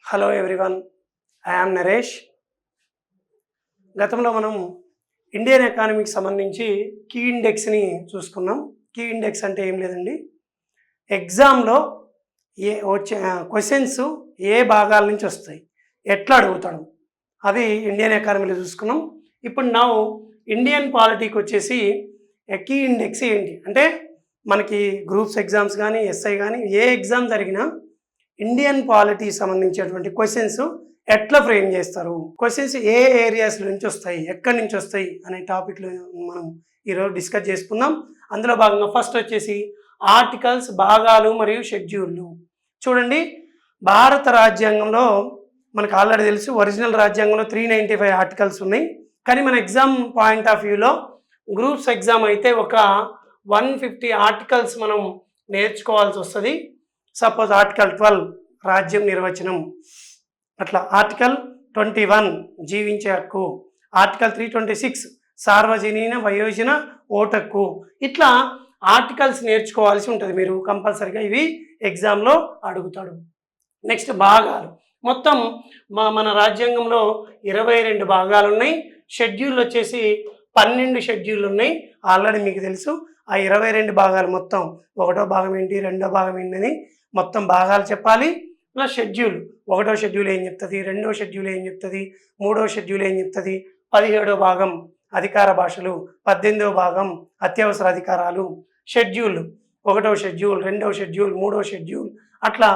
Hello everyone, I am Naresh. గతంలో మనం Indian ఎకానమీకి సంబంధించి కీ ఇండెక్స్ని చూసుకున్నాం. కీ ఇండెక్స్ అంటే ఏం లేదండి, ఎగ్జామ్లో వచ్చే క్వశ్చన్స్ ఏ భాగాల నుంచి వస్తాయి, ఎట్లా అడుగుతాడు, అది ఇండియన్ ఎకానమీలో చూసుకున్నాం. ఇప్పుడు నా ఇండియన్ పాలిటీకి వచ్చేసి కీ ఇండెక్స్ ఏంటి అంటే, మనకి గ్రూప్స్ ఎగ్జామ్స్ కానీ ఎస్ఐ కానీ ఏ ఎగ్జామ్ జరిగినా ఇండియన్ పాలిటీ సంబంధించినటువంటి క్వశ్చన్స్ ఎట్లా ఫ్రేమ్ చేస్తారు, క్వశ్చన్స్ ఏ ఏరియాస్ నుంచి వస్తాయి, ఎక్కడి నుంచి వస్తాయి అనే టాపిక్లో మనం ఈరోజు డిస్కస్ చేసుకుందాం. అందులో భాగంగా ఫస్ట్ వచ్చేసి ఆర్టికల్స్, భాగాలు మరియు షెడ్యూళ్ళు. చూడండి, భారత రాజ్యాంగంలో మనకు ఆల్రెడీ తెలుసు, ఒరిజినల్ రాజ్యాంగంలో 395 ఆర్టికల్స్ ఉన్నాయి. కానీ మన ఎగ్జామ్ పాయింట్ ఆఫ్ వ్యూలో గ్రూప్స్ ఎగ్జామ్ అయితే ఒక 150 ఆర్టికల్స్ మనం నేర్చుకోవాల్సి వస్తుంది. సపోజ్ ఆర్టికల్ 12 రాజ్యం నిర్వచనం, అట్లా ఆర్టికల్ 21 జీవించే హక్కు, ఆర్టికల్ 326 సార్వజనీన వయోజన ఓటు హక్కు, ఇట్లా ఆర్టికల్స్ నేర్చుకోవాల్సి ఉంటుంది. మీరు కంపల్సరీగా ఇవి ఎగ్జామ్లో అడుగుతాడు. నెక్స్ట్ భాగాలు. మొత్తం మన రాజ్యాంగంలో 22 భాగాలు ఉన్నాయి. షెడ్యూల్ వచ్చేసి 12 షెడ్యూల్ ఉన్నాయి. ఆల్రెడీ మీకు తెలుసు. ఆ 22 భాగాలు మొత్తం ఒకటో భాగం ఏంటి, రెండో భాగం ఏంటని మొత్తం భాగాలు చెప్పాలి. ప్లస్ షెడ్యూల్, ఒకటో షెడ్యూల్ ఏం చెప్తుంది, రెండో షెడ్యూల్ ఏం చెప్తుంది, మూడో షెడ్యూల్ ఏం చెప్తుంది, 17వ భాగం అధికార భాషలు, 18వ భాగం అత్యవసర అధికారాలు, షెడ్యూల్, ఒకటో షెడ్యూల్, రెండవ షెడ్యూల్, మూడో షెడ్యూల్, అట్లా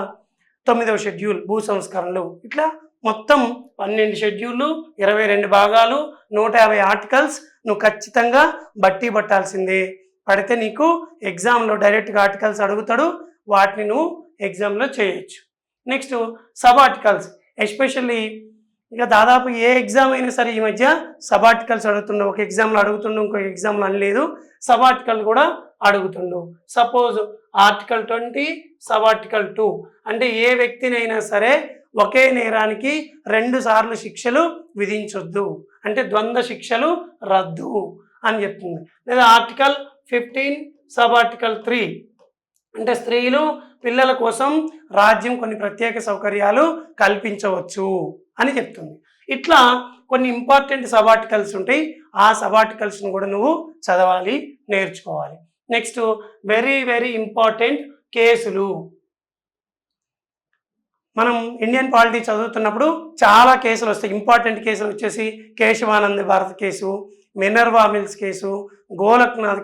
9వ షెడ్యూల్ భూ సంస్కరణలు, ఇట్లా మొత్తం 12 షెడ్యూళ్ళు, 22 భాగాలు, 150 ఆర్టికల్స్. నువ్వు ఖచ్చితంగా బట్టి పట్టాల్సిందే. పడితే నీకు ఎగ్జామ్లో డైరెక్ట్గా ఆర్టికల్స్ అడుగుతాడు, వాటిని నువ్వు ఎగ్జామ్లో చేయొచ్చు. Next sub articles. ఎస్పెషల్లీ ఇక దాదాపు ఏ ఎగ్జామ్ అయినా సరే ఈ మధ్య సబ్ ఆర్టికల్స్ అడుగుతుండు. ఒక ఎగ్జామ్లో అడుగుతుండు, ఇంకో ఎగ్జామ్లో అనలేదు. సబ్ ఆర్టికల్ కూడా అడుగుతుండు. సపోజ్ ఆర్టికల్ 20 సబ్ ఆర్టికల్ 2 అంటే ఏ వ్యక్తినైనా సరే ఒకే నేరానికి 2 సార్లు శిక్షలు విధించొద్దు, అంటే ద్వంద్వ శిక్షలు రద్దు అని చెప్తుంది. లేదా ఆర్టికల్ 15 సబ్ ఆర్టికల్ 3 అంటే స్త్రీలు, పిల్లల కోసం రాజ్యం కొన్ని ప్రత్యేక సౌకర్యాలు కల్పించవచ్చు అని చెప్తుంది. ఇట్లా కొన్ని ఇంపార్టెంట్ సబ్ ఆర్టికల్స్ ఉంటాయి. ఆ సబ్ ఆర్టికల్స్ను కూడా నువ్వు చదవాలి, నేర్చుకోవాలి. నెక్స్ట్ వెరీ వెరీ ఇంపార్టెంట్ కేసులు. మనం ఇండియన్ పాలిటీ చదువుతున్నప్పుడు చాలా కేసులు వస్తాయి. ఇంపార్టెంట్ కేసులు వచ్చేసి Kesavananda Bharat case, Minerva mills case, Golaknath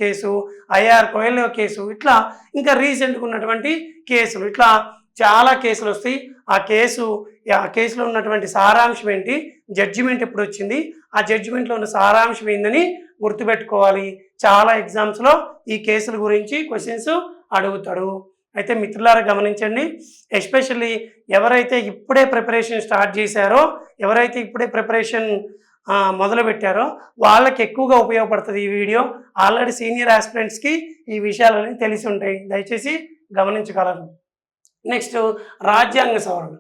case, IR Coelho case, ఇట్లా ఇంకా రీసెంట్గా ఉన్నటువంటి కేసులు, ఇట్లా చాలా కేసులు వస్తాయి. ఆ కేసులో ఉన్నటువంటి సారాంశం ఏంటి, జడ్జిమెంట్ ఎప్పుడు వచ్చింది, ఆ జడ్జిమెంట్లో ఉన్న సారాంశం ఏందని గుర్తుపెట్టుకోవాలి. చాలా ఎగ్జామ్స్లో ఈ కేసుల గురించి క్వశ్చన్స్ అడుగుతాడు. అయితే మిత్రులారా గమనించండి, ఎస్పెషల్లీ ఎవరైతే ఇప్పుడే ప్రిపరేషన్ స్టార్ట్ చేశారో, ఎవరైతే ఇప్పుడే ప్రిపరేషన్ మొదలుపెట్టారో వాళ్ళకి ఎక్కువగా ఉపయోగపడుతుంది ఈ వీడియో. ఆల్రెడీ సీనియర్ ఆస్పిరెంట్స్కి ఈ విషయాలన్నీ తెలిసి ఉంటాయి, దయచేసి గమనించగలరు. నెక్స్ట్ రాజ్యాంగ సవరణ.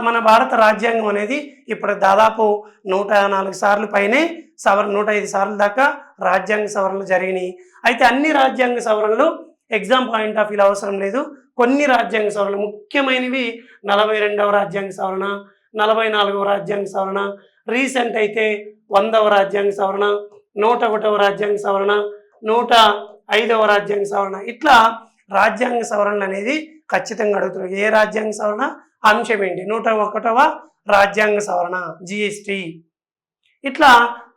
మన భారత రాజ్యాంగం అనేది ఇప్పుడు దాదాపు 104 సార్లు పైనే 105 సార్లు దాకా రాజ్యాంగ సవరణలు జరిగినాయి. అయితే అన్ని రాజ్యాంగ సవరణలు ఎగ్జామ్ పాయింట్ ఆఫ్ వ్యూలో అవసరం లేదు. కొన్ని రాజ్యాంగ సవరణలు ముఖ్యమైనవి 42వ రాజ్యాంగ సవరణ, 44వ రాజ్యాంగ సవరణ, రీసెంట్ అయితే 100వ రాజ్యాంగ సవరణ, 101వ రాజ్యాంగ సవరణ, 105వ రాజ్యాంగ సవరణ, ఇట్లా రాజ్యాంగ సవరణలు అనేది ఖచ్చితంగా అడుగుతారు. ఏ రాజ్యాంగ సవరణ, అంశం ఏంటి, 101వ రాజ్యాంగ సవరణ జిఎస్టి, ఇట్లా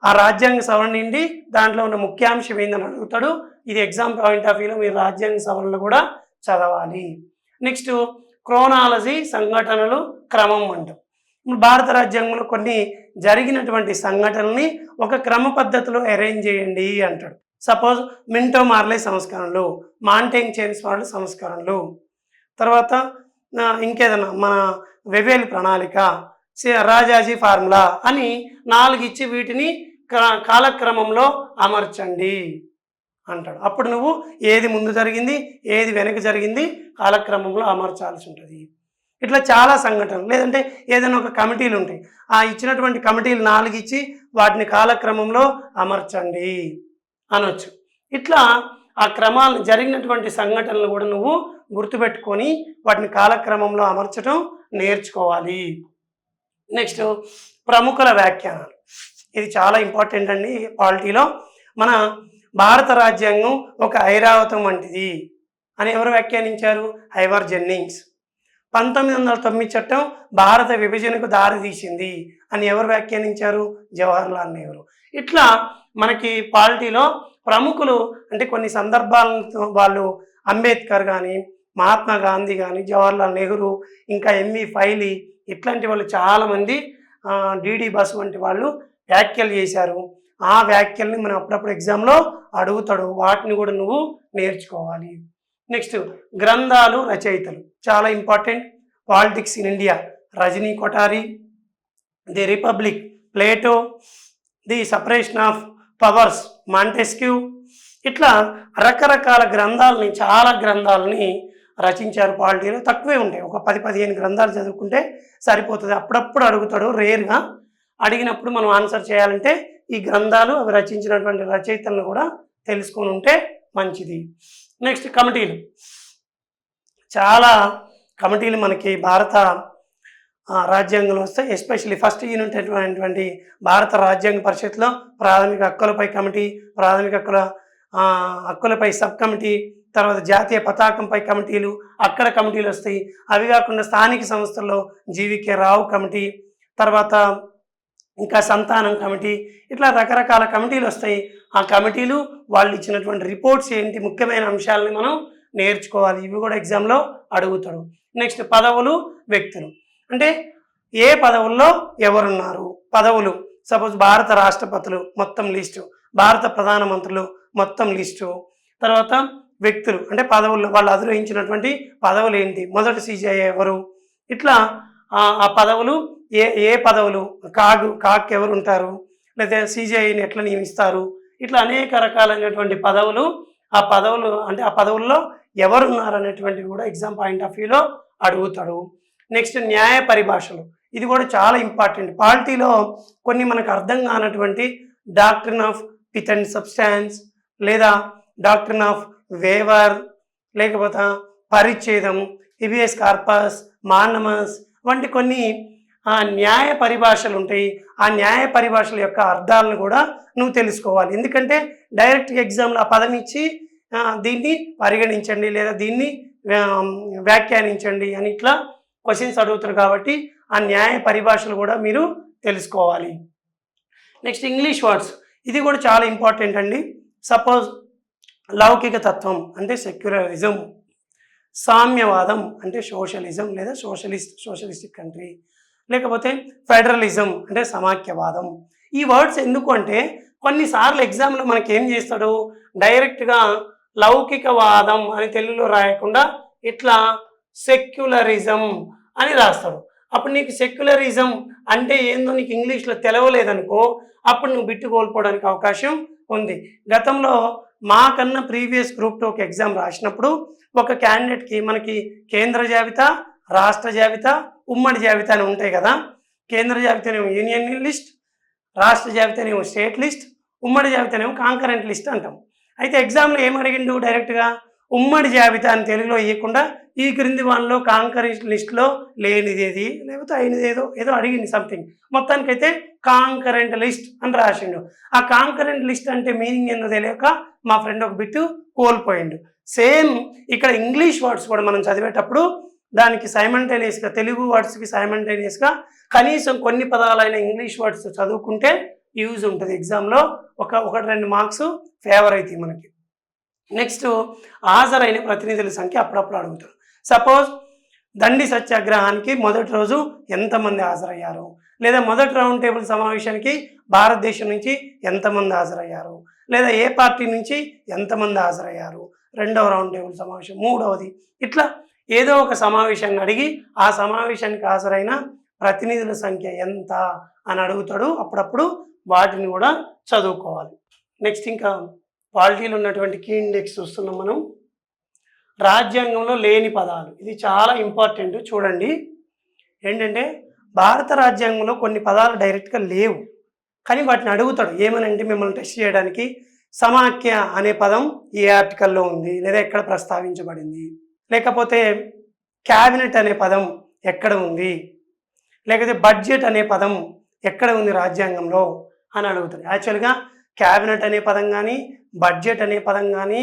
ఆ రాజ్యాంగ సవరణ నుండి దాంట్లో ఉన్న ముఖ్యాంశం ఏందని అడుగుతాడు. ఇది ఎగ్జామ్ పాయింట్ ఆఫ్ వ్యూలో మీరు రాజ్యాంగ సవరణలు కూడా చదవాలి. నెక్స్ట్ క్రోనాలజీ, సంఘటనలు, క్రమం అంటాం. భారత రాజ్యాంగంలో కొన్ని జరిగినటువంటి సంఘటనల్ని ఒక క్రమ పద్ధతిలో అరేంజ్ చేయండి అంటాడు. సపోజ్ మింటో మార్లే సంస్కరణలు, మాంటేంగ్ వాళ్ళ సంస్కరణలు, తర్వాత ఇంకేదన్నా మన వెవేల్ ప్రణాళిక, రాజాజీ ఫార్ములా అని 4 ఇచ్చి వీటిని కాలక్రమంలో అమర్చండి అంటాడు. అప్పుడు నువ్వు ఏది ముందు జరిగింది, ఏది వెనక జరిగింది కాలక్రమంలో అమర్చాల్సి ఉంటుంది. ఇట్లా చాలా సంఘటనలు, లేదంటే ఏదైనా ఒక కమిటీలు ఉంటాయి, ఆ ఇచ్చినటువంటి కమిటీలు 4 ఇచ్చి వాటిని కాలక్రమంలో అమర్చండి అనొచ్చు. ఇట్లా ఆ క్రమాలు జరిగినటువంటి సంఘటనలు కూడా నువ్వు గుర్తుపెట్టుకొని వాటిని కాలక్రమంలో అమర్చడం నేర్చుకోవాలి. నెక్స్ట్ ప్రముఖుల వ్యాఖ్యానాలు. ఇది చాలా ఇంపార్టెంట్ అండి పాలిటీలో. మన భారత రాజ్యాంగం ఒక ఐరావతం వంటిది అని ఎవరు వ్యాఖ్యానించారు? ఐవర్ జెన్నింగ్స్. 1909 చట్టం భారత విభజనకు దారితీసింది అని ఎవరు వ్యాఖ్యానించారు? జవహర్లాల్ నెహ్రూ. ఇట్లా మనకి పాలిటీలో ప్రముఖులు అంటే కొన్ని సందర్భాలతో వాళ్ళు అంబేద్కర్ కానీ, మహాత్మా గాంధీ కానీ, జవహర్లాల్ నెహ్రూ, ఇంకా ఎంవి ఫైలీ ఇట్లాంటి వాళ్ళు చాలామంది డిడి బసు వంటి వాళ్ళు వ్యాఖ్యలు చేశారు. ఆ వ్యాఖ్యల్ని మనం అప్పుడప్పుడు ఎగ్జామ్లో అడుగుతాడు, వాటిని కూడా నువ్వు నేర్చుకోవాలి. నెక్స్ట్ గ్రంథాలు, రచయితలు చాలా important. Politics in India Rajni Kothari, the Republic Plato, the separation of powers Montesquieu. ఇట్లా రకరకాల గ్రంథాలని, చాలా గ్రంథాలని రచించారు. పాలిటీలో తక్కువే ఉంటాయి, ఒక 10-15 గ్రంథాలు చదువుకుంటే సరిపోతుంది. అప్పుడప్పుడు అడుగుతాడు, రేర్గా అడిగినప్పుడు మనం ఆన్సర్ చేయాలంటే ఈ గ్రంథాలు అవి రచించినటువంటి రచయితలను కూడా తెలుసుకొని ఉంటే మంచిది. నెక్స్ట్ కమిటీలు. చాలా కమిటీలు మనకి భారత రాజ్యాంగంలో వస్తాయి. ఎస్పెషల్లీ ఫస్ట్ యూనిట్ అయినటువంటి భారత రాజ్యాంగ పరిషత్లో ప్రాథమిక హక్కులపై కమిటీ, ప్రాథమిక హక్కులపై సబ్ కమిటీ, తర్వాత జాతీయ పతాకంపై కమిటీలు, అక్కడ కమిటీలు వస్తాయి. అవి కాకుండా స్థానిక సంస్థల్లో జీవికే రావు కమిటీ, తర్వాత ఇంకా సంతానం కమిటీ, ఇట్లా రకరకాల కమిటీలు వస్తాయి. ఆ కమిటీలు వాళ్ళు ఇచ్చినటువంటి రిపోర్ట్స్ ఏంటి, ముఖ్యమైన అంశాలని మనం నేర్చుకోవాలి. ఇవి కూడా ఎగ్జామ్లో అడుగుతాడు. నెక్స్ట్ పదవులు, వ్యక్తులు. అంటే ఏ పదవుల్లో ఎవరున్నారు? పదవులు సపోజ్ భారత రాష్ట్రపతులు మొత్తం లిస్టు, భారత ప్రధానమంత్రులు మొత్తం లిస్టు. తర్వాత వ్యక్తులు అంటే పదవుల్లో వాళ్ళు అధిరోహించినటువంటి పదవులు ఏంటి, మొదటి సిజిఐ ఎవరు, ఇట్లా ఆ పదవులు ఏ పదవులు, కాక్ ఎవరు ఉంటారు, లేదా సిజిఐని ఎట్లా నియమిస్తారు, ఇట్లా అనేక రకాలైనటువంటి పదవులు. ఆ పదవులు అంటే ఆ పదవుల్లో ఎవరున్నారు అనేటువంటివి కూడా ఎగ్జామ్ పాయింట్ ఆఫ్ వ్యూలో అడుగుతాడు. నెక్స్ట్ న్యాయ పరిభాషలు. ఇది కూడా చాలా ఇంపార్టెంట్. పాలిటీలో కొన్ని మనకు అర్థం కానటువంటి doctrine of pith and substance, లేదా డాక్ట్రిన్ ఆఫ్ వేవర్, లేకపోతే పరిచ్ఛేదం, హిబియస్ కార్పస్, మాండమస్ వంటి కొన్ని న్యాయ పరిభాషలు ఉంటాయి. ఆ న్యాయ పరిభాషల యొక్క అర్థాలను కూడా నువ్వు తెలుసుకోవాలి. ఎందుకంటే డైరెక్ట్గా ఎగ్జామ్లో ఆ పదం ఇచ్చి దీన్ని పరిగణించండి లేదా దీన్ని వ్యాఖ్యానించండి అని ఇట్లా క్వశ్చన్స్ అడుగుతారు. కాబట్టి ఆ న్యాయ పరిభాషలు కూడా మీరు తెలుసుకోవాలి. Next English words. ఇది కూడా చాలా ఇంపార్టెంట్ అండి. సపోజ్ లౌకిక తత్వం అంటే సెక్యులరిజం, సామ్యవాదం అంటే సోషలిజం లేదా సోషలిస్టిక్ కంట్రీ, లేకపోతే ఫెడరలిజం అంటే సమాఖ్యవాదం. ఈ వర్డ్స్ ఎందుకు అంటే కొన్నిసార్లు ఎగ్జామ్లో మనకి ఏం చేస్తాడు, డైరెక్ట్గా లౌకికవాదం అని తెలుగులో రాయకుండా ఇట్లా సెక్యులరిజం అని రాస్తాడు. అప్పుడు నీకు సెక్యులరిజం అంటే ఏందో నీకు ఇంగ్లీష్లో తెలవలేదనుకో, అప్పుడు నువ్వు బిట్టు కోల్పోవడానికి అవకాశం ఉంది. గతంలో మాకన్నా ప్రీవియస్ గ్రూప్ 2 ఎగ్జామ్ రాసినప్పుడు ఒక క్యాండిడేట్కి మనకి కేంద్ర జాబితా, రాష్ట్ర జాబితా, ఉమ్మడి జాబితా అని ఉంటాయి కదా. కేంద్ర జాబితానేమో యూనియన్ లిస్ట్, రాష్ట్ర జాబితానేమో స్టేట్ లిస్ట్, ఉమ్మడి జాబితానేమో కాంకరెంట్ లిస్ట్ అంటాం. అయితే ఎగ్జామ్లో ఏం అడిగిండు, డైరెక్ట్గా ఉమ్మడి జాబితా అని తెలుగులో ఇవ్వకుండా ఈ క్రింది వాళ్ళలో కాంకరెంట్ లిస్ట్లో లేనిదేది లేకపోతే అయినది ఏదో అడిగింది సంథింగ్. మొత్తానికైతే కాంకరెంట్ లిస్ట్ అని రాసిండు. ఆ కాంకరెంట్ లిస్ట్ అంటే మీనింగ్ ఏందో తెలియక మా ఫ్రెండ్ ఒక బిట్టు కోల్పోయిండు. సేమ్ ఇక్కడ ఇంగ్లీష్ వర్డ్స్ కూడా మనం చదివేటప్పుడు దానికి సైమల్టేనియస్గా తెలుగు వర్డ్స్కి సైమల్టేనియస్గా కనీసం కొన్ని పదాలైన ఇంగ్లీష్ వర్డ్స్ చదువుకుంటే యూజ్ ఉంటుంది. ఎగ్జామ్లో 1-2 మార్క్స్ ఫేవర్ అవుతాయి మనకి. నెక్స్ట్ హాజరైన ప్రతినిధుల సంఖ్య అప్పుడప్పుడు అడుగుతారు. సపోజ్ దండి సత్యాగ్రహానికి మొదటి రోజు ఎంతమంది హాజరయ్యారు, లేదా మొదటి రౌండ్ టేబుల్ సమావేశానికి భారతదేశం నుంచి ఎంతమంది హాజరయ్యారు, లేదా ఏ పార్టీ నుంచి ఎంతమంది హాజరయ్యారు, రెండవ రౌండ్ టేబుల్ సమావేశం, మూడవది, ఇట్లా ఏదో ఒక సమావేశాన్ని అడిగి ఆ సమావేశానికి హాజరైన ప్రతినిధుల సంఖ్య ఎంత అని అడుగుతాడు. అప్పుడప్పుడు వాటిని కూడా చదువుకోవాలి. నెక్స్ట్ ఇంకా పాలిటీలో ఉన్నటువంటి కీ ఇండెక్స్ చూస్తున్నాం మనం. రాజ్యాంగంలో లేని పదాలు, ఇది చాలా ఇంపార్టెంట్. చూడండి ఏంటంటే భారత రాజ్యాంగంలో కొన్ని పదాలు డైరెక్ట్గా లేవు, కానీ వాటిని అడుగుతాడు. ఏమనంటే మిమ్మల్ని టెస్ట్ చేయడానికి సమాఖ్య అనే పదం ఏ ఆర్టికల్లో ఉంది లేదా ఎక్కడ ప్రస్తావించబడింది, లేకపోతే క్యాబినెట్ అనే పదం ఎక్కడ ఉంది, లేకపోతే బడ్జెట్ అనే పదం ఎక్కడ ఉంది రాజ్యాంగంలో అని అడుగుతుంది. యాక్చువల్గా క్యాబినెట్ అనే పదం కానీ, బడ్జెట్ అనే పదం కానీ,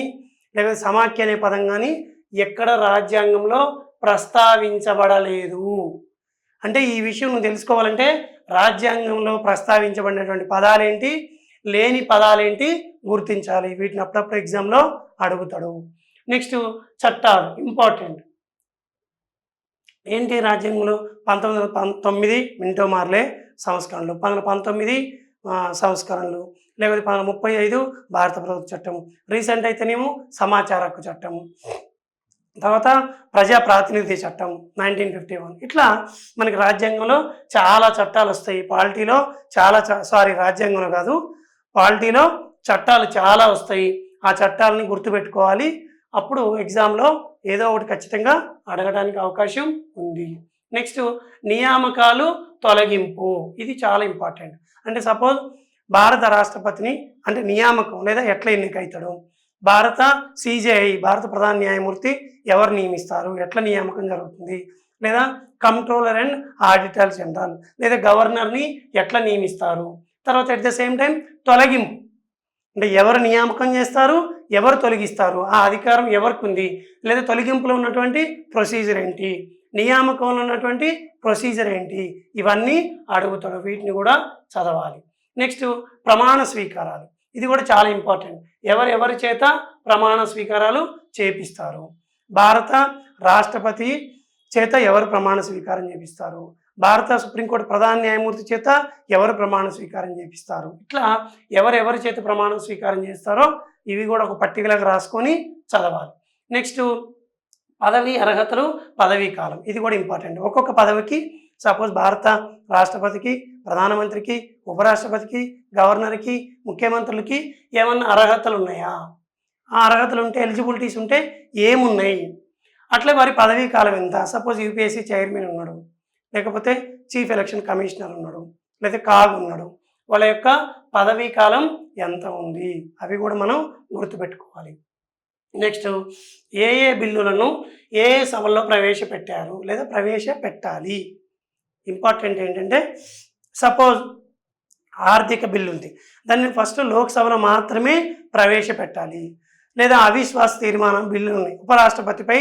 లేకపోతే సమాఖ్య అనే పదం కానీ ఎక్కడ రాజ్యాంగంలో ప్రస్తావించబడలేదు. అంటే ఈ విషయం నువ్వు తెలుసుకోవాలంటే రాజ్యాంగంలో ప్రస్తావించబడినటువంటి పదాలేంటి, లేని పదాలేంటి గుర్తించాలి. వీటిని అప్పుడప్పుడు ఎగ్జామ్లో అడుగుతాడు. నెక్స్ట్ చట్టాలు ఇంపార్టెంట్. ఏంటి రాజ్యాంగంలో 1919 మింటో మార్లే సంస్కరణలు, 1919 సంస్కరణలు, లేకపోతే 1935 భారత ప్రభుత్వ చట్టం, రీసెంట్ అయితేనేమో సమాచార హక్కు చట్టం, తర్వాత ప్రజా ప్రాతినిధ్య చట్టం 1951. ఇట్లా మనకి రాజ్యాంగంలో చాలా చట్టాలు వస్తాయి. పాలిటీలో రాజ్యాంగంలో కాదు, పాలిటీలో చట్టాలు చాలా వస్తాయి. ఆ చట్టాలని గుర్తుపెట్టుకోవాలి. అప్పుడు ఎగ్జామ్లో ఏదో ఒకటి ఖచ్చితంగా అడగడానికి అవకాశం ఉంది. నెక్స్ట్ నియామకాలు తొలగింపు, ఇది చాలా ఇంపార్టెంట్. అంటే సపోజ్ భారత రాష్ట్రపతిని అంటే నియామకం లేదా ఎట్లా ఎన్నికవుతాడు, భారత సిజేఐ భారత ప్రధాన న్యాయమూర్తి ఎవరు నియమిస్తారు, ఎట్లా నియామకం జరుగుతుంది, లేదా కంట్రోలర్ అండ్ ఆడిటర్ జనరల్ లేదా గవర్నర్ని ఎట్లా నియమిస్తారు, తర్వాత ఎట్ ద సేమ్ టైం తొలగింపు అంటే ఎవరు నియామకం చేస్తారు, ఎవరు తొలగిస్తారు, ఆ అధికారం ఎవరికి ఉంది, లేదా తొలగింపులో ఉన్నటువంటి ప్రొసీజర్ ఏంటి, నియామకంలో ఉన్నటువంటి ప్రొసీజర్ ఏంటి, ఇవన్నీ అడుగుతాడు. వీటిని కూడా చదవాలి. నెక్స్ట్ ప్రమాణ స్వీకారాలు, ఇది కూడా చాలా ఇంపార్టెంట్. ఎవరి చేత ప్రమాణ స్వీకారాలు చేపిస్తారు, భారత రాష్ట్రపతి చేత ఎవరు ప్రమాణ స్వీకారం చేపిస్తారు, భారత సుప్రీంకోర్టు ప్రధాన న్యాయమూర్తి చేత ఎవరు ప్రమాణ స్వీకారం చేపిస్తారు, ఇట్లా ఎవరి చేత ప్రమాణ స్వీకారం చేస్తారో ఇవి కూడా ఒక పట్టికలాగా రాసుకొని చదవాలి. నెక్స్ట్ పదవి అర్హతలు, పదవీ కాలం, ఇది కూడా ఇంపార్టెంట్. ఒక్కొక్క పదవికి సపోజ్ భారత రాష్ట్రపతికి, ప్రధానమంత్రికి, ఉపరాష్ట్రపతికి, గవర్నర్కి, ముఖ్యమంత్రులకి ఏమన్నా అర్హతలు ఉన్నాయా, ఆ అర్హతలు ఉంటే ఎలిజిబిలిటీస్ ఉంటే ఏమున్నాయి, అట్లే వారి పదవీ కాలం ఎంత. సపోజ్ యూపీఎస్సీ చైర్మన్ ఉన్నాడు, లేకపోతే చీఫ్ ఎలక్షన్ కమిషనర్ ఉన్నాడు, లేదా కాగ్ ఉన్నాడు, వాళ్ళ యొక్క పదవీ కాలం ఎంత ఉంది, అవి కూడా మనం గుర్తుపెట్టుకోవాలి. నెక్స్ట్ ఏ బిల్లులను ఏ సభల్లో ప్రవేశపెట్టారు లేదా ప్రవేశపెట్టాలి. ఇంపార్టెంట్ ఏంటంటే సపోజ్ ఆర్థిక బిల్లు ఉంది, దాన్ని ఫస్ట్ లోక్సభలో మాత్రమే ప్రవేశపెట్టాలి. లేదా అవిశ్వాస తీర్మానం బిల్లులు ఉన్నాయి, ఉపరాష్ట్రపతిపై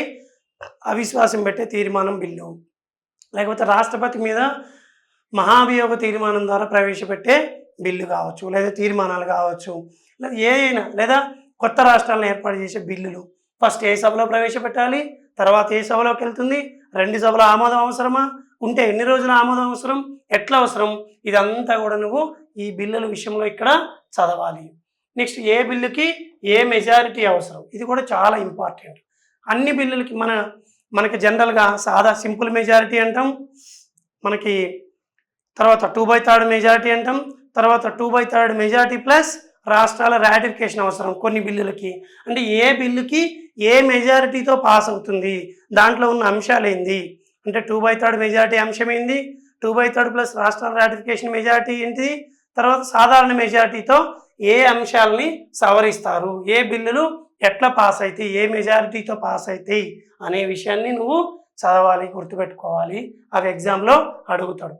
అవిశ్వాసం పెట్టే తీర్మానం బిల్లు, లేకపోతే రాష్ట్రపతి మీద మహాభియోగ తీర్మానం ద్వారా ప్రవేశపెట్టే బిల్లు కావచ్చు, లేదా తీర్మానాలు కావచ్చు, లేదా లేదా కొత్త రాష్ట్రాలను ఏర్పాటు చేసే బిల్లులు ఫస్ట్ ఏ సభలో ప్రవేశపెట్టాలి, తర్వాత ఏ సభలోకి వెళ్తుంది, 2 సభల ఆమోదం అవసరమా, ఉంటే ఎన్ని రోజుల ఆమోదం అవసరం, ఎట్లా అవసరం, ఇదంతా కూడా నువ్వు ఈ బిల్లుల విషయంలో ఇక్కడ చదవాలి. నెక్స్ట్ ఏ బిల్లుకి ఏ మెజారిటీ అవసరం, ఇది కూడా చాలా ఇంపార్టెంట్. అన్ని బిల్లులకి మనకి జనరల్గా సాదా సింపుల్ మెజారిటీ అంటాం, మనకి తర్వాత 2/3 మెజారిటీ అంటాం, తర్వాత 2/3 మెజారిటీ ప్లస్ రాష్ట్రాల రాటిఫికేషన్ అవసరం కొన్ని బిల్లులకి. అంటే ఏ బిల్లుకి ఏ మెజారిటీతో పాస్ అవుతుంది, దాంట్లో ఉన్న అంశాలు ఏంది అంటే 2/3 మెజారిటీ అంశం ఏంది, 2/3 ప్లస్ రాష్ట్రాల రాటిఫికేషన్ మెజారిటీ ఏంటి, తర్వాత సాధారణ మెజారిటీతో ఏ అంశాలని సవరిస్తారు, ఏ బిల్లులు ఎట్లా పాస్ అవుతాయి, ఏ మెజారిటీతో పాస్ అవుతాయి అనే విషయాన్ని నువ్వు చదవాలి, గుర్తుపెట్టుకోవాలి. అవి ఎగ్జామ్లో అడుగుతాడు.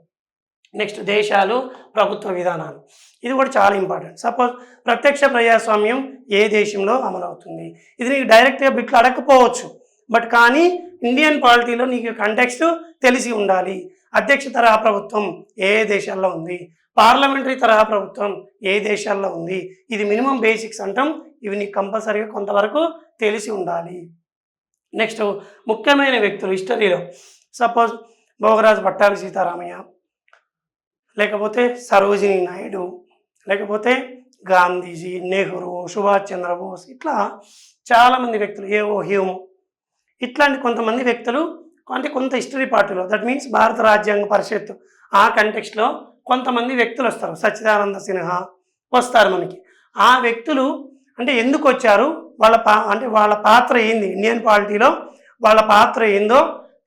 నెక్స్ట్ దేశాలు, ప్రభుత్వ విధానాలు, ఇది కూడా చాలా ఇంపార్టెంట్. సపోజ్ ప్రత్యక్ష ప్రజాస్వామ్యం ఏ దేశంలో అమలవుతుంది, ఇది నీకు డైరెక్ట్గా బిట్లు అడగకపోవచ్చు, బట్ కానీ ఇండియన్ పాలిటీలో నీకు కంటెక్స్ట్ తెలిసి ఉండాలి. అధ్యక్ష తరహా ప్రభుత్వం ఏ దేశాల్లో ఉంది, పార్లమెంటరీ తరహా ప్రభుత్వం ఏ దేశాల్లో ఉంది, ఇది మినిమం బేసిక్స్ అంటాం. ఇవి నీకు కంపల్సరీగా కొంతవరకు తెలిసి ఉండాలి. నెక్స్ట్ ముఖ్యమైన వ్యక్తులు హిస్టరీలో సపోజ్ భోగరాజు పట్టాభి సీతారామయ్య, లేకపోతే సరోజినీ నాయుడు, లేకపోతే గాంధీజీ, నెహ్రూ, సుభాష్ చంద్రబోస్, ఇట్లా చాలామంది వ్యక్తులు, ఏవో హ్యూమ్, ఇట్లాంటి కొంతమంది వ్యక్తులు అంటే కొంత హిస్టరీ పార్టీలో, దట్ మీన్స్ భారత రాజ్యాంగ పరిషత్ ఆ కంటెక్స్ట్లో కొంతమంది వ్యక్తులు వస్తారు. సచ్చిదానంద సిన్హా వస్తారు మనకి. ఆ వ్యక్తులు అంటే ఎందుకు వచ్చారు, వాళ్ళ పాత్ర ఏంది, ఇండియన్ పాలిటీలో వాళ్ళ పాత్ర ఏందో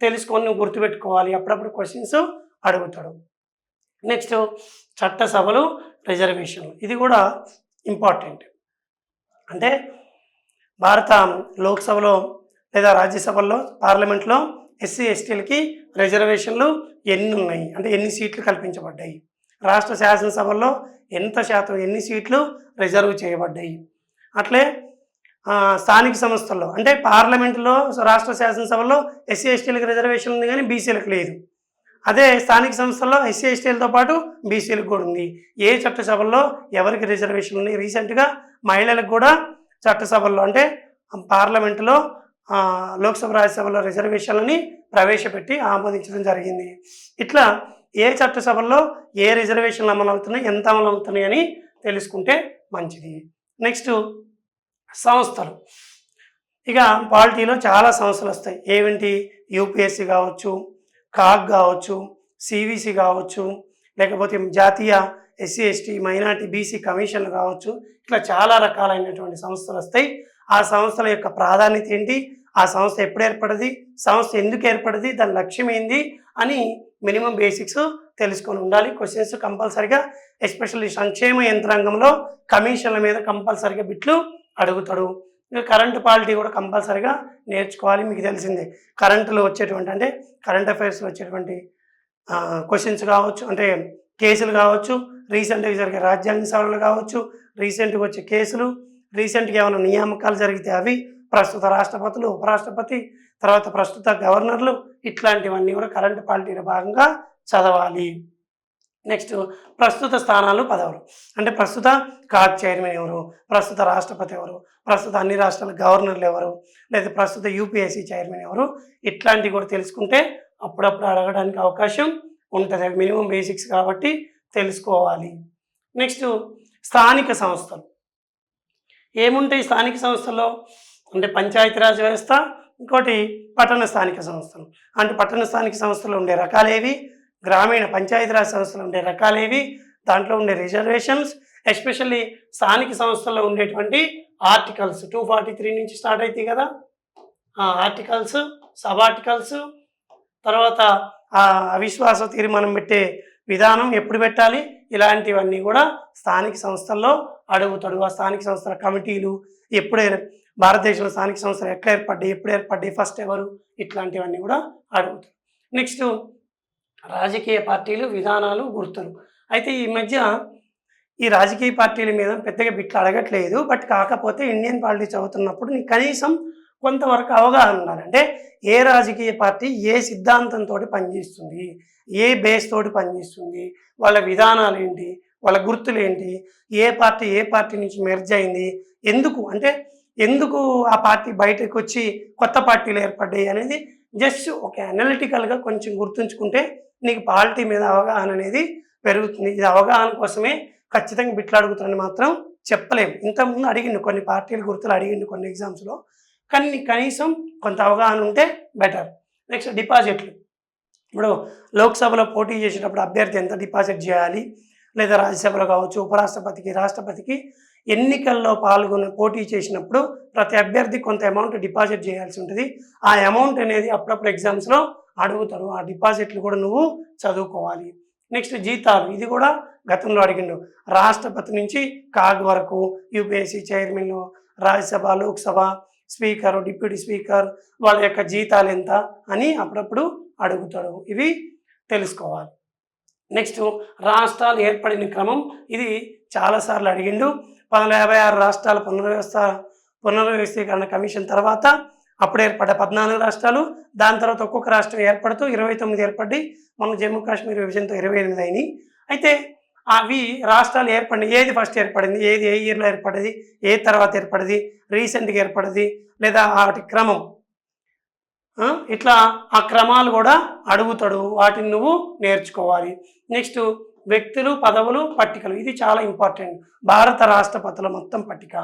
తెలుసుకొని నువ్వు గుర్తుపెట్టుకోవాలి. అప్పుడప్పుడు క్వశ్చన్స్ అడుగుతాడు. నెక్స్ట్ చట్టసభలు, రిజర్వేషన్లు, ఇది కూడా ఇంపార్టెంట్. అంటే భారత లోక్సభలో లేదా రాజ్యసభల్లో, పార్లమెంట్లో ఎస్సీ ఎస్టీలకి రిజర్వేషన్లు ఎన్ని ఉన్నాయి, అంటే ఎన్ని సీట్లు కల్పించబడ్డాయి, రాష్ట్ర శాసనసభల్లో ఎంత శాతం ఎన్ని సీట్లు రిజర్వ్ చేయబడ్డాయి. అట్లే స్థానిక సంస్థల్లో అంటే పార్లమెంటులో రాష్ట్ర శాసనసభలో ఎస్సీ ఎస్టీలకు రిజర్వేషన్ ఉంది కానీ బీసీలకు లేదు. అదే స్థానిక సంస్థల్లో ఎస్సీ ఎస్టీలతో పాటు బీసీలకు కూడా ఉంది. ఏ చట్టసభల్లో ఎవరికి రిజర్వేషన్ ఉన్నాయి. రీసెంట్గా మహిళలకు కూడా చట్టసభల్లో అంటే పార్లమెంటులో లోక్సభ రాజ్యసభలో రిజర్వేషన్లని ప్రవేశపెట్టి ఆమోదించడం జరిగింది. ఇట్లా ఏ చట్టసభల్లో ఏ రిజర్వేషన్లు అమలు అవుతున్నాయి, ఎంత అమలు అవుతున్నాయి అని తెలుసుకుంటే మంచిది. నెక్స్ట్ సంస్థలు. ఇక పాలిటీలో చాలా సంస్థలు వస్తాయి. ఏమిటి? యూపీఎస్సీ కావచ్చు, కాగ్ కావచ్చు, సివిసి కావచ్చు, లేకపోతే జాతీయ ఎస్సీ ఎస్టీ మైనార్టీ బీసీ కమిషన్లు కావచ్చు. ఇట్లా చాలా రకాలైనటువంటి సంస్థలు వస్తాయి. ఆ సంస్థల యొక్క ప్రాధాన్యత ఏంటి, ఆ సంస్థ ఎప్పుడు ఏర్పడింది, సంస్థ ఎందుకు ఏర్పడింది, దాని లక్ష్యం ఏంది అని మినిమం బేసిక్స్ తెలుసుకొని ఉండాలి. క్వశ్చన్స్ కంపల్సరిగా ఎస్పెషల్లీ సంక్షేమ యంత్రాంగంలో కమిషన్ల మీద కంపల్సరిగా బిట్లు అడుగుతాడు. ఇక కరెంటు పాలిటీ కూడా కంపల్సరిగా నేర్చుకోవాలి. మీకు తెలిసిందే కరెంటులో వచ్చేటువంటి అంటే కరెంట్ అఫైర్స్లో వచ్చేటువంటి క్వశ్చన్స్ కావచ్చు, అంటే కేసులు కావచ్చు, రీసెంట్గా జరిగే రాజ్యాంగ సవరణలు కావచ్చు, రీసెంట్గా వచ్చే కేసులు, రీసెంట్గా ఏమైనా నియామకాలు జరిగితే అవి, ప్రస్తుత రాష్ట్రపతులు, ఉపరాష్ట్రపతి, తర్వాత ప్రస్తుత గవర్నర్లు, ఇట్లాంటివన్నీ కూడా కరెంటు పాలిటీలో భాగంగా చదవాలి. నెక్స్ట్ ప్రస్తుత స్థానాలు పదవులు అంటే ప్రస్తుత కాగ్ చైర్మన్ ఎవరు, ప్రస్తుత రాష్ట్రపతి ఎవరు, ప్రస్తుత అన్ని రాష్ట్రాల గవర్నర్లు ఎవరు, లేదా ప్రస్తుత యూపీఎస్సీ చైర్మన్ ఎవరు, ఇట్లాంటివి కూడా తెలుసుకుంటే అప్పుడప్పుడు అడగడానికి అవకాశం ఉంటుంది. అవి మినిమం బేసిక్స్ కాబట్టి తెలుసుకోవాలి. నెక్స్ట్ స్థానిక సంస్థలు. ఏముంటాయి స్థానిక సంస్థల్లో అంటే పంచాయతీరాజ్ వ్యవస్థ, ఇంకోటి పట్టణ స్థానిక సంస్థలు. అంటే పట్టణ స్థానిక సంస్థలు ఉండే రకాలేవి, గ్రామీణ పంచాయతీరాజ్ సంస్థలు ఉండే రకాలేవి, దాంట్లో ఉండే రిజర్వేషన్స్, ఎస్పెషల్లీ స్థానిక సంస్థల్లో ఉండేటువంటి ఆర్టికల్స్ 243 నుంచి స్టార్ట్ అవుతాయి కదా ఆర్టికల్స్, సబ్ ఆర్టికల్స్, తర్వాత అవిశ్వాస తీర్మానం పెట్టే విధానం ఎప్పుడు పెట్టాలి, ఇలాంటివన్నీ కూడా స్థానిక సంస్థల్లో అడుగుతాడు. ఆ స్థానిక సంస్థల కమిటీలు ఎప్పుడే భారతదేశంలో స్థానిక సంస్థలు ఎట్లా ఏర్పడ్డాయి, ఎప్పుడు ఏర్పడ్డాయి, ఫస్ట్ ఎవరు, ఇట్లాంటివన్నీ కూడా అడుగుతాడు. నెక్స్ట్ రాజకీయ పార్టీలు, విధానాలు, గుర్తులు. అయితే ఈ మధ్య ఈ రాజకీయ పార్టీల మీద పెద్దగా బిట్లు అడగట్లేదు. బట్ కాకపోతే ఇండియన్ పాలిటిక్స్ చదువుతున్నప్పుడు నీకు కనీసం కొంతవరకు అవగాహన ఉండాలి. అంటే ఏ రాజకీయ పార్టీ ఏ సిద్ధాంతంతో పనిచేస్తుంది, ఏ బేస్ తోటి పనిచేస్తుంది, వాళ్ళ విధానాలు ఏంటి, వాళ్ళ గుర్తులు ఏంటి, ఏ పార్టీ నుంచి మెర్జ్ అయింది, ఎందుకు అంటే ఎందుకు ఆ పార్టీ బయటకు వచ్చి కొత్త పార్టీలు ఏర్పడ్డాయి అనేది జస్ట్ ఒక అనలిటికల్గా కొంచెం గుర్తుంచుకుంటే నీకు పార్టీ మీద అవగాహన అనేది పెరుగుతుంది. ఇది అవగాహన కోసమే ఖచ్చితంగా బిట్లు అడుగుతారని మాత్రం చెప్పలేము. ఇంతకుముందు అడిగిండు కొన్ని పార్టీల గుర్తులు అడిగిండు కొన్ని ఎగ్జామ్స్లో, కానీ కనీసం కొంత అవగాహన ఉంటే బెటర్. నెక్స్ట్ డిపాజిట్లు. ఇప్పుడు లోక్సభలో పోటీ చేసేటప్పుడు అభ్యర్థి ఎంత డిపాజిట్ చేయాలి, లేదా రాజ్యసభలో కావచ్చు, ఉపరాష్ట్రపతికి, రాష్ట్రపతికి ఎన్నికల్లో పోటీ చేసినప్పుడు ప్రతి అభ్యర్థి కొంత అమౌంట్ డిపాజిట్ చేయాల్సి ఉంటుంది. ఆ అమౌంట్ అనేది అప్పుడప్పుడు ఎగ్జామ్స్లో అడుగుతారు. ఆ డిపాజిట్లు కూడా నువ్వు చదువుకోవాలి. నెక్స్ట్ జీతాలు. ఇది కూడా గతంలో అడిగిండు. రాష్ట్రపతి నుంచి కాగ్ వరకు, UPSC chairman, Rajya Sabha, Lok Sabha, speaker, deputy speaker, వాళ్ళ యొక్క జీతాలు ఎంత అని అప్పుడప్పుడు అడుగుతాడు. ఇవి తెలుసుకోవాలి. నెక్స్ట్ రాష్ట్రాలు ఏర్పడిన క్రమం. ఇది చాలాసార్లు అడిగిండు. 156 రాష్ట్రాల పునర్వ్యవస్థీకరణ కమిషన్ తర్వాత అప్పుడు ఏర్పడ్డ 14 రాష్ట్రాలు, దాని తర్వాత ఒక్కొక్క రాష్ట్రం ఏర్పడుతూ 29 ఏర్పడి మన జమ్మూ కాశ్మీర్ విభజనతో 28 అయినాయి. అయితే అవి రాష్ట్రాలు ఏర్పడి ఏది ఫస్ట్ ఏర్పడింది, ఏది ఏ ఇయర్లో ఏర్పడింది, ఏ తర్వాత ఏర్పడింది, రీసెంట్గా ఏర్పడింది, లేదా వాటి క్రమం, ఇట్లా ఆ క్రమాలు కూడా అడుగుతాడు. వాటిని నువ్వు నేర్చుకోవాలి. నెక్స్ట్ వ్యక్తులు, పదవులు, పట్టికలు. ఇది చాలా ఇంపార్టెంట్. భారత రాష్ట్రపతుల మొత్తం పట్టిక,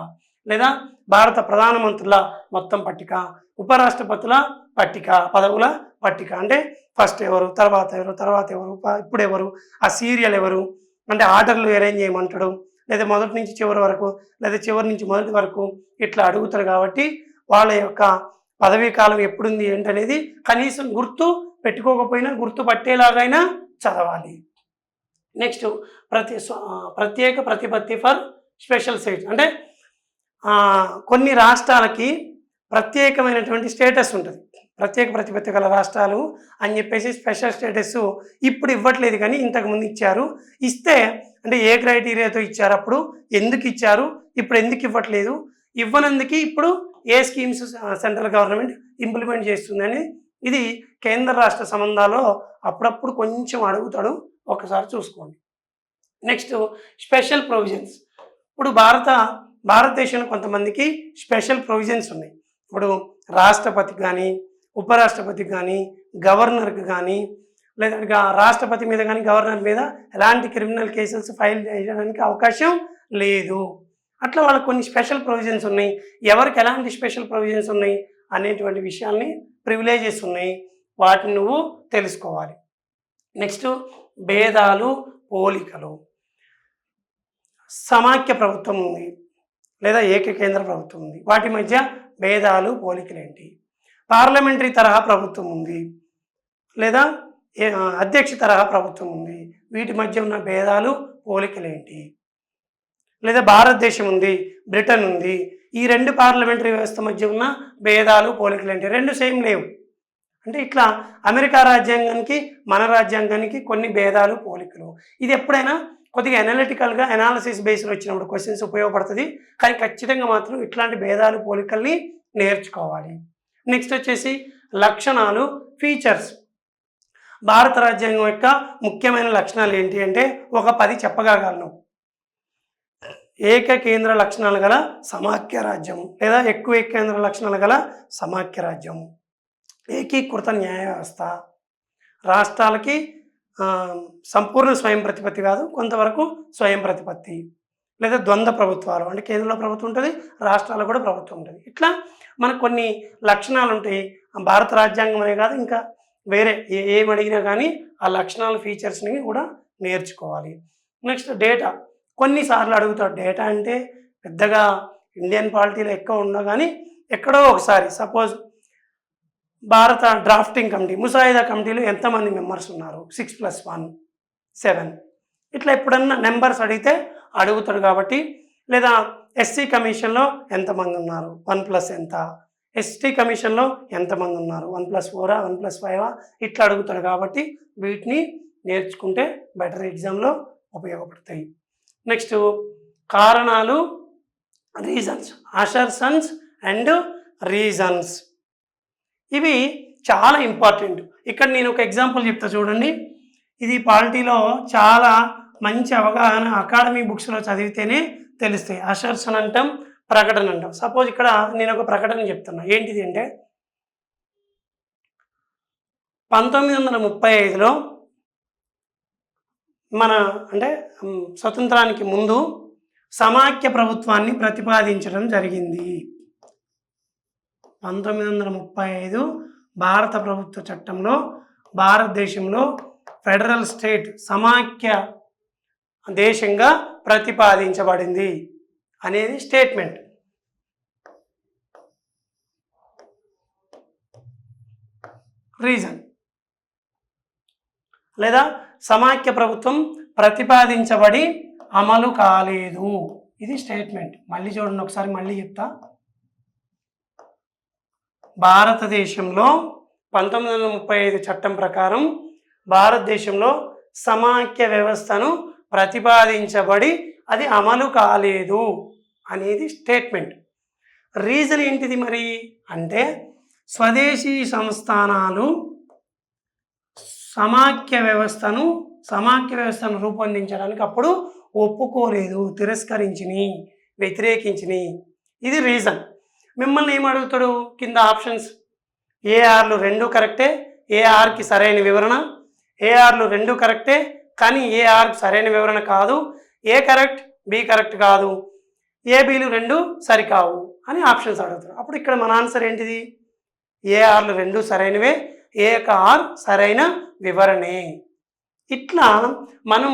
లేదా భారత ప్రధానమంత్రుల మొత్తం పట్టిక, ఉపరాష్ట్రపతుల పట్టిక, పదవుల పట్టిక. అంటే ఫస్ట్ ఎవరు, తర్వాత ఎవరు, తర్వాత ఎవరు, ఇప్పుడు ఎవరు, ఆ సీరియల్ ఎవరు, అంటే ఆర్డర్లు అరేంజ్ చేయమంటాడు, లేదా మొదటి నుంచి చివరి వరకు, లేదా చివరి నుంచి మొదటి వరకు ఇట్లా అడుగుతారు. కాబట్టి వాళ్ళ యొక్క పదవీ కాలం ఎప్పుడుంది ఏంటనేది కనీసం గుర్తు పెట్టుకోకపోయినా గుర్తు పట్టేలాగైనా చదవాలి. నెక్స్ట్ ప్రత్యేక ప్రతిపత్తి ఫర్ స్పెషల్ స్టేట్స్. అంటే కొన్ని రాష్ట్రాలకి ప్రత్యేకమైనటువంటి స్టేటస్ ఉంటుంది. ప్రత్యేక ప్రతిపత్తి గల రాష్ట్రాలు అని చెప్పేసి స్పెషల్ స్టేటస్ ఇప్పుడు ఇవ్వట్లేదు, కానీ ఇంతకుముందు ఇచ్చారు. ఇస్తే అంటే ఏ క్రైటీరియాతో ఇచ్చారు, అప్పుడు ఎందుకు ఇచ్చారు, ఇప్పుడు ఎందుకు ఇవ్వట్లేదు, ఇవ్వనందుకు ఇప్పుడు ఏ స్కీమ్స్ సెంట్రల్ గవర్నమెంట్ ఇంప్లిమెంట్ చేస్తుందని ఇది కేంద్ర రాష్ట్ర సంబంధాల్లో అప్పుడప్పుడు కొంచెం అడుగుతాడు, ఒకసారి చూసుకోండి. Next special provisions. ఇప్పుడు భారతదేశంలో కొంతమందికి స్పెషల్ ప్రొవిజన్స్ ఉన్నాయి. ఇప్పుడు రాష్ట్రపతికి కానీ, ఉపరాష్ట్రపతికి కానీ, గవర్నర్కి కానీ, లేదా రాష్ట్రపతి మీద కానీ గవర్నర్ మీద ఎలాంటి క్రిమినల్ కేసెస్ ఫైల్ చేయడానికి అవకాశం లేదు. అట్లా వాళ్ళకి కొన్ని స్పెషల్ ప్రొవిజన్స్ ఉన్నాయి. ఎవరికి ఎలాంటి స్పెషల్ ప్రొవిజన్స్ ఉన్నాయి అనేటువంటి విషయాల్ని, ప్రివిలేజెస్ ఉన్నాయి, వాటిని నువ్వు తెలుసుకోవాలి. నెక్స్ట్ భేదాలు, పోలికలు. సమాఖ్య ప్రభుత్వం ఉంది లేదా ఏకకేంద్ర ప్రభుత్వం ఉంది, వాటి మధ్య భేదాలు, పోలికలు ఏంటి? పార్లమెంటరీ తరహా ప్రభుత్వం ఉంది లేదా అధ్యక్ష తరహా ప్రభుత్వం ఉంది, వీటి మధ్య ఉన్న భేదాలు, పోలికలు ఏంటి? లేదా భారతదేశం ఉంది, బ్రిటన్ ఉంది, ఈ రెండు పార్లమెంటరీ వ్యవస్థ మధ్య ఉన్న భేదాలు, పోలికలు ఏంటి? రెండు సేమ్ లేవు. అంటే ఇట్లా అమెరికా రాజ్యాంగానికి మన రాజ్యాంగానికి కొన్ని భేదాలు, పోలికలు. ఇది ఎప్పుడైనా కొద్దిగా అనలిటికల్గా అనాలిసిస్ బేస్లో వచ్చినప్పుడు క్వశ్చన్స్ ఉపయోగపడుతుంది, కానీ ఖచ్చితంగా మాత్రం ఇట్లాంటి భేదాలు, పోలికల్ని నేర్చుకోవాలి. నెక్స్ట్ వచ్చేసి లక్షణాలు, ఫీచర్స్. భారత రాజ్యాంగం యొక్క ముఖ్యమైన లక్షణాలు ఏంటి అంటే ఒక 10 చెప్పగలను. ఏకకేంద్ర లక్షణాలు గల సమాఖ్య రాజ్యం లేదా ఎక్కువ ఏకకేంద్ర లక్షణాలు గల సమాఖ్య రాజ్యం, ఏకీకృత న్యాయ వ్యవస్థ, రాష్ట్రాలకి సంపూర్ణ స్వయం ప్రతిపత్తి కాదు, కొంతవరకు స్వయం ప్రతిపత్తి, లేదా ద్వంద్వ ప్రభుత్వాలు, అంటే కేంద్రంలో ప్రభుత్వం ఉంటుంది, రాష్ట్రాల్లో కూడా ప్రభుత్వం ఉంటుంది. ఇట్లా మనకు కొన్ని లక్షణాలు ఉంటాయి. భారత రాజ్యాంగం అనే కాదు, ఇంకా వేరే ఏం అడిగినా కానీ ఆ లక్షణాల ఫీచర్స్ని కూడా నేర్చుకోవాలి. Next data. కొన్నిసార్లు అడుగుతాడు డేటా అంటే పెద్దగా ఇండియన్ పాలిటీలో ఎక్కువ ఉండవు, కానీ ఎక్కడో ఒకసారి సపోజ్ భారత డ్రాఫ్టింగ్ కమిటీ, ముసాయిదా కమిటీలో ఎంతమంది మెంబర్స్ ఉన్నారు, 6+1 7, ఇట్లా ఎప్పుడన్నా నెంబర్స్ అడిగితే అడుగుతాడు కాబట్టి. లేదా ఎస్సీ కమిషన్లో ఎంతమంది ఉన్నారు, 1+ ఎంత, ఎస్టీ కమిషన్లో ఎంతమంది ఉన్నారు, 1+4 1+5 ఇట్లా అడుగుతాడు కాబట్టి వీటిని నేర్చుకుంటే బెటర్ ఎగ్జామ్లో ఉపయోగపడతాయి. నెక్స్ట్ కారణాలు, రీజన్స్, అసర్షన్స్ అండ్ రీజన్స్. ఇవి చాలా ఇంపార్టెంట్. ఇక్కడ నేను ఒక ఎగ్జాంపుల్ చెప్తా చూడండి. ఇది పాలిటీలో చాలా మంచి అవగాహన, అకాడమీ బుక్స్లో చదివితేనే తెలుస్తాయి. అసర్షన్ అంటాం, ప్రకటన అంటాం. సపోజ్ ఇక్కడ నేను ఒక ప్రకటన చెప్తున్నా. ఏంటిది అంటే 1935లో మన అంటే స్వతంత్రానికి ముందు సమాఖ్య ప్రభుత్వాన్ని ప్రతిపాదించడం జరిగింది. 1935 భారత ప్రభుత్వ చట్టంలో భారతదేశంలో ఫెడరల్ స్టేట్ సమాఖ్య దేశంగా ప్రతిపాదించబడింది అనేది స్టేట్మెంట్. రీజన్ లేదా సమాఖ్య ప్రభుత్వం ప్రతిపాదించబడి అమలు కాలేదు, ఇది స్టేట్మెంట్. మళ్ళీ చూడండి ఒకసారి, మళ్ళీ చెప్తా. భారతదేశంలో 1935 చట్టం ప్రకారం భారతదేశంలో సమాఖ్య వ్యవస్థను ప్రతిపాదించబడి అది అమలు కాలేదు అనేది స్టేట్మెంట్. రీజన్ ఏంటిది మరి అంటే స్వదేశీ సంస్థానాలు సమాఖ్య వ్యవస్థను రూపొందించడానికి అప్పుడు ఒప్పుకోలేదు, తిరస్కరించిని, వ్యతిరేకించిని. ఇది రీజన్. మిమ్మల్ని ఏం అడుగుతాడు కింద ఆప్షన్స్, ఏఆర్లు 2 కరెక్టే, ఏఆర్కి సరైన వివరణ, ఏఆర్లు 2 కరెక్టే కానీ ఏఆర్కి సరైన వివరణ కాదు, ఏ కరెక్ట్, బి కరెక్ట్ కాదు, ఏబీలు 2 సరికావు అని ఆప్షన్స్ అడుగుతారు. అప్పుడు ఇక్కడ మన ఆన్సర్ ఏంటిది, ఏఆర్లు 2 సరైనవే, ఏఆర్ సరైన వివరణే. ఇట్లా మనం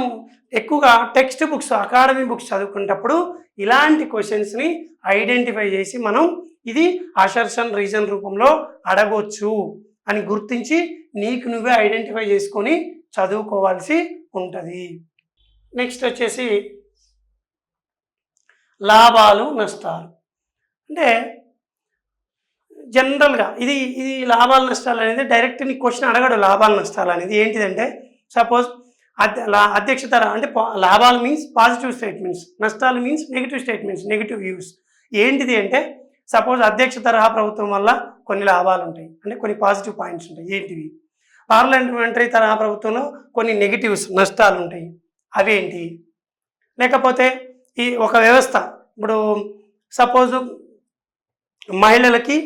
ఎక్కువగా టెక్స్ట్ బుక్స్, అకాడమీ బుక్స్ చదువుకునేటప్పుడు ఇలాంటి క్వశ్చన్స్ని ఐడెంటిఫై చేసి మనం ఇది అసర్షన్ రీజన్ రూపంలో అడగొచ్చు అని గుర్తించి నీకు నువ్వే ఐడెంటిఫై చేసుకొని చదువుకోవాల్సి ఉంటుంది. నెక్స్ట్ వచ్చేసి లాభాలు, నష్టాలు. అంటే జనరల్గా ఇది ఇది లాభాలు నష్టాలు అనేది డైరెక్ట్ నీ క్వశ్చన్ అడగడు. లాభాలు నష్టాలు అనేది ఏంటిదంటే సపోజ్ అధ్యక్ష తరహా అంటే లాభాలు మీన్స్ పాజిటివ్ స్టేట్మెంట్స్, నష్టాలు means negative statements, negative views. ఏంటిది అంటే సపోజ్ అధ్యక్ష తరహా ప్రభుత్వం వల్ల కొన్ని లాభాలు ఉంటాయి, అంటే కొన్ని పాజిటివ్ పాయింట్స్ ఉంటాయి. ఏంటివి? పార్లమెంటరీ తరహా ప్రభుత్వంలో కొన్ని నెగిటివ్స్ నష్టాలు ఉంటాయి, అవేంటి? లేకపోతే ఈ ఒక వ్యవస్థ, ఇప్పుడు సపోజ్ మహిళలకి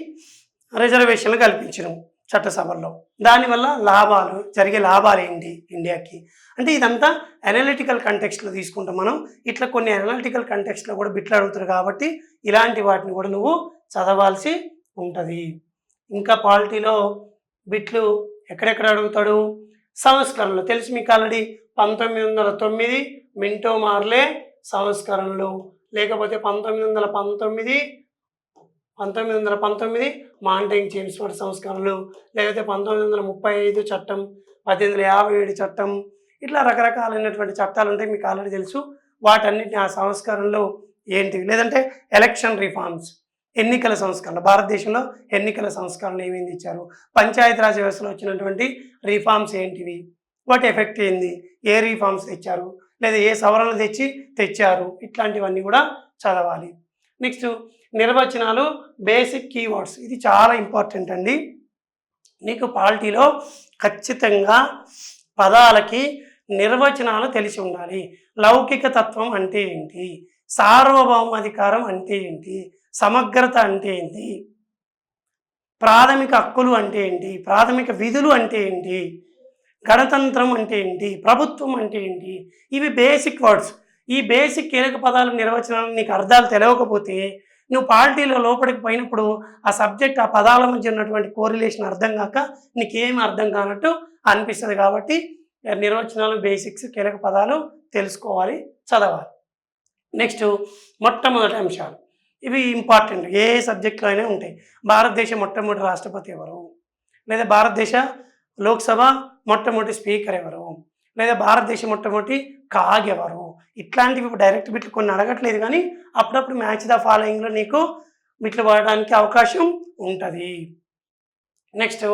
రిజర్వేషన్లు కల్పించడం చట్టసభల్లో, దానివల్ల లాభాలు జరిగే లాభాలు ఏంటి ఇండియాకి అంటే ఇదంతా అనలిటికల్ కంటెక్స్ట్లో తీసుకుంటాం మనం. ఇట్లా కొన్ని అనలిటికల్ కంటెక్స్ట్లో కూడా బిట్లు అడుగుతారు కాబట్టి ఇలాంటి వాటిని కూడా నువ్వు చదవాల్సి ఉంటుంది. ఇంకా పాలిటీలో బిట్లు ఎక్కడెక్కడ అడుగుతాడు? సంస్కరణలు తెలుసు మీకు ఆల్రెడీ. 1909 మింటో మార్లే సంస్కరణలు, లేకపోతే 1919 మాంటేగ్ చేమ్స్ఫోర్డ్ సంస్కరణలు, లేకపోతే 1935 చట్టం, 1857 చట్టం, ఇట్లా రకరకాలైనటువంటి చట్టాలు ఉంటాయి, మీకు ఆల్రెడీ తెలుసు. వాటన్నిటిని ఆ సంస్కరణలు ఏంటివి? లేదంటే ఎలక్షన్ రిఫార్మ్స్, ఎన్నికల సంస్కరణ, భారతదేశంలో ఎన్నికల సంస్కరణలు ఏమేమి ఇచ్చారు, పంచాయతీరాజ్ వ్యవస్థలో వచ్చినటువంటి రిఫార్మ్స్ ఏంటివి, వాటి ఎఫెక్ట్ ఏంది, ఏ రిఫార్మ్స్ తెచ్చారు, లేదా ఏ సవరణలు తెచ్చారు, ఇట్లాంటివన్నీ కూడా చదవాలి. నెక్స్ట్ నిర్వచనాలు, బేసిక్ కీవర్డ్స్. ఇది చాలా ఇంపార్టెంట్ అండి. నీకు పాలిటీలో ఖచ్చితంగా పదాలకి నిర్వచనాలు తెలిసి ఉండాలి. లౌకిక తత్వం అంటే ఏంటి, సార్వభౌమాధికారం అంటే ఏంటి, సమగ్రత అంటే ఏంటి, ప్రాథమిక హక్కులు అంటే ఏంటి, ప్రాథమిక విధులు అంటే ఏంటి, గణతంత్రం అంటే ఏంటి, ప్రభుత్వం అంటే ఏంటి, ఇవి బేసిక్ వర్డ్స్. ఈ బేసిక్ కీలక పదాల నిర్వచనాలు నీకు అర్థాలు తెలియకపోతే నువ్వు పాలిటీలో లోపలికి పోయినప్పుడు ఆ సబ్జెక్ట్, ఆ పదాల మధ్య ఉన్నటువంటి కోరిలేషన్ అర్థం కాక నీకేమి అర్థం కానట్టు అనిపిస్తుంది. కాబట్టి నిర్వచనాలు, బేసిక్స్, కీలక పదాలు తెలుసుకోవాలి, చదవాలి. నెక్స్ట్ మొట్టమొదటి అంశాలు, ఇవి ఇంపార్టెంట్, ఏ సబ్జెక్ట్లో అయినా ఉంటాయి. భారతదేశ మొట్టమొదటి రాష్ట్రపతి ఎవరు, లేదా భారతదేశ లోక్సభ మొట్టమొదటి స్పీకర్ ఎవరు, లేదా భారతదేశ మొట్టమొదటి కాగ్ ఎవరు, ఇట్లాంటివి డైరెక్ట్ బిట్లు కొన్ని అడగట్లేదు, కానీ అప్పుడప్పుడు మ్యాచ్ ద ఫాలోయింగ్లో నీకు బిట్లు పడడానికి అవకాశం ఉంటుంది. నెక్స్ట్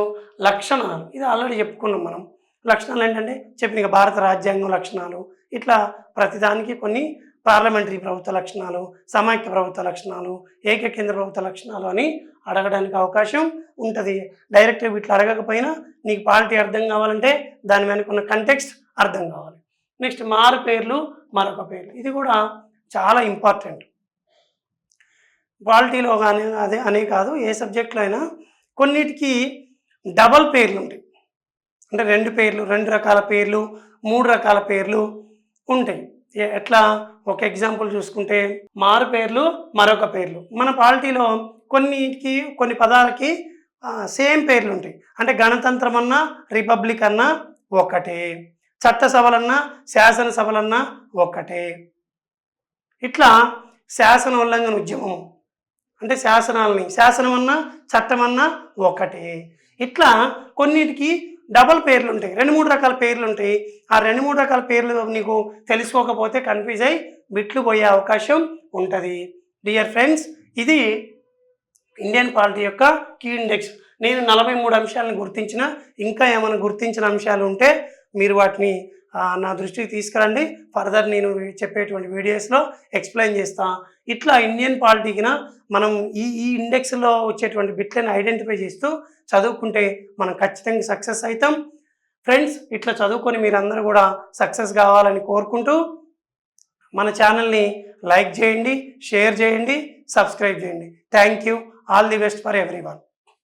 లక్షణాలు, ఇది ఆల్రెడీ చెప్పుకున్నాం మనం. లక్షణాలు ఏంటంటే చెప్పిన భారత రాజ్యాంగం లక్షణాలు, ఇట్లా ప్రతిదానికి కొన్ని పార్లమెంటరీ ప్రభుత్వ లక్షణాలు, సమైక్య ప్రభుత్వ లక్షణాలు, ఏకకేంద్ర ప్రభుత్వ లక్షణాలు అని అడగడానికి అవకాశం ఉంటుంది. డైరెక్ట్ వీటిలో అడగకపోయినా నీకు పాలిటీ అర్థం కావాలంటే దాని వెనక ఉన్న కంటెక్స్ట్ అర్థం కావాలి. నెక్స్ట్ మారు పేర్లు, మరొక పేర్లు, ఇది కూడా చాలా ఇంపార్టెంట్ పాలిటీలో. కానీ అనే కాదు, ఏ సబ్జెక్ట్లో అయినా కొన్నిటికి డబల్ పేర్లు ఉంటాయి, అంటే 2 పేర్లు, 2 రకాల పేర్లు, 3 రకాల పేర్లు ఉంటాయి. ఎట్లా? ఒక ఎగ్జాంపుల్ చూసుకుంటే మారు పేర్లు, మరొక పేర్లు. మన పాలిటీలో కొన్నిటికి, కొన్ని పదాలకి సేమ్ పేర్లు ఉంటాయి, అంటే గణతంత్రం అన్నా రిపబ్లిక్ అన్నా ఒకటే, చట్టసభలన్నా శాసనసభలన్నా ఒకటే. ఇట్లా శాసన ఉల్లంఘన ఉద్యమం అంటే శాసనం అన్నా చట్టం అన్నా ఒకటే. ఇట్లా కొన్నిటికి డబల్ పేర్లు ఉంటాయి, 2-3 రకాల పేర్లు ఉంటాయి. ఆ 2-3 రకాల పేర్లు నీకు తెలుసుకోకపోతే కన్ఫ్యూజ్ అయ్యి బిట్లు పోయే అవకాశం ఉంటుంది. డియర్ ఫ్రెండ్స్, ఇది ఇండియన్ పాలిటీ యొక్క కీ ఇండెక్స్. నేను 43 అంశాలను గుర్తించిన, ఇంకా ఏమైనా గుర్తించిన అంశాలు ఉంటే మీరు వాటిని నా దృష్టికి తీసుకురండి. ఫర్దర్ నేను చెప్పేటువంటి వీడియోస్లో ఎక్స్ప్లెయిన్ చేస్తా. ఇట్లా ఇండియన్ పాలిటీకి మనం ఈ ఇండెక్స్లో వచ్చేటువంటి బిట్లను ఐడెంటిఫై చేస్తూ చదువుకుంటే మనం ఖచ్చితంగా సక్సెస్ అవుతాం. ఫ్రెండ్స్, ఇట్లా చదువుకొని మీరందరూ కూడా సక్సెస్ కావాలని కోరుకుంటూ మన ఛానల్ని లైక్ చేయండి, షేర్ చేయండి, సబ్స్క్రైబ్ చేయండి. Thank you. All the best for everyone.